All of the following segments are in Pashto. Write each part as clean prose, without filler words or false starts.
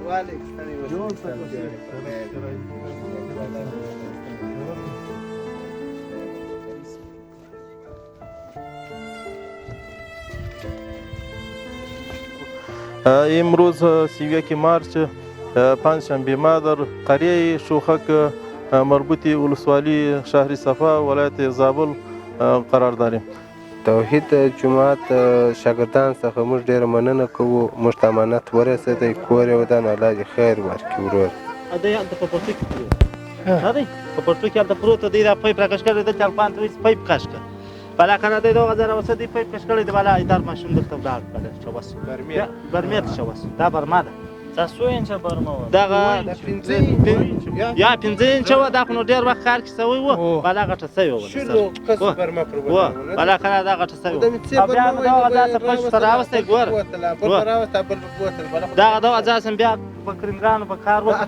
امروز 31 مارچ پنجشنبه ما در قریه شوخک مربوطی ولسوالی شهر صفا ولایت زابل قرار داریم. توحید جماعت شاګردان څخه موږ ډېره مننه کوو. موږ ته امانت ورسېدی، کور یې ودان، الله دې خیر ورکړي ورور. دی هلته په پورتو کې پروت نه دی، په پورتو کې هلته پروت دی، دا پایپ راکش کړی دی، چالپان ته وایي پایپ کش کړه. بالا کنه دی 2000 اوسه دی پایپ کش کړی دی، بالا ایدار ماشوم دلته ولاړ کړی شوس برمې ته شوس. دا برما ده، دا څو انچه برمه وه؟ دغه یا 5 انچه وه. دا خو نو ډېر وخت کار کې شوی وه، بالا غټه شوې وه، بالا کنه دا غټه شوې وه. او بیا مو دغه داسې پشپ ته راوستی، ګوره دغه 2000 سم بیا په کرنګانو په کار وکړه،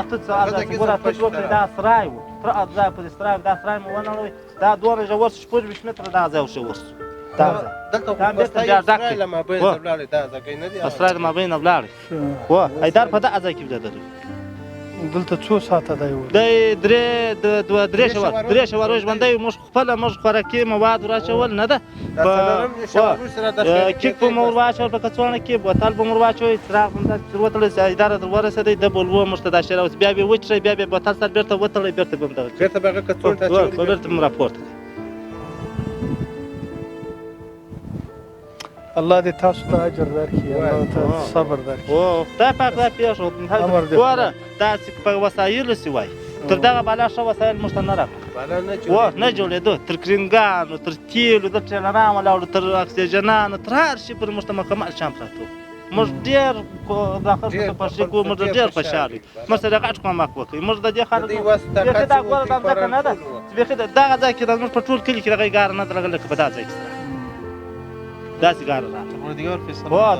اته ساعته چې ګوره پټ وکړې، دا سرای وو، تر ځای په دې سرای دا سرای مو ونړوی، دا دونه ژور شو 25 متره دغه ځای وشو ورسو. اسرار ما بین ولاړې و ایدار په دغه ځای کې ودرېدل. دلته څو ساعته دی؟ دی درې شوه ورځ ژوندی. موږ خپله موږ خوراکي مواد ور نه ده، کیک به مو ور واچول، په کڅوړه کې بوتل به مو ور واچوئ، څراغ به مو در وتړئ، ایداره در ورسېدی، ده به ولوه موږ ته دا شی راوځي، بیا به یې وچړئ، بیا به یې بوتل سره بېرته وتړئ، بېرته به مو دغه بېرته مو راپورته کړئ. الله دې تاسو ته اجر درکړي، الله ته صبر درکړي. خدای پاک دا پېښ ګوره داسې په وسایلو سې وایي، تر دغه بالا ښه وسایل موږ ته نه راغله، نه جوړېدو، تر کرنګانو، تر تیلو، تر ټرېلران ولاړو، تر اکسیجنانو، تر هر شي پورې موږ ته مکمل شیان پراته وو. موږ ډېر دا خلکو ته خوښي کوو، موږ ډېر خوشحاله یو، موږ سره غټ کومک وکړئ. موږ د دې خلکو بیخي دا ګوره دا ځمکه نه ده چې بیخي دغه ځای کې زموږ په ټول کلي کې دغه ګاره نه ده لګېدلې لکه په دغه ځای کې سره داسې ګاره راغله.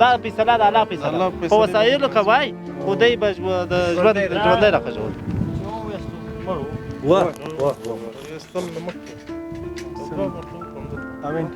دا فیصله د الله فیصله، په وسایلو که وای خو دی به د ژوندی راخژول. امین.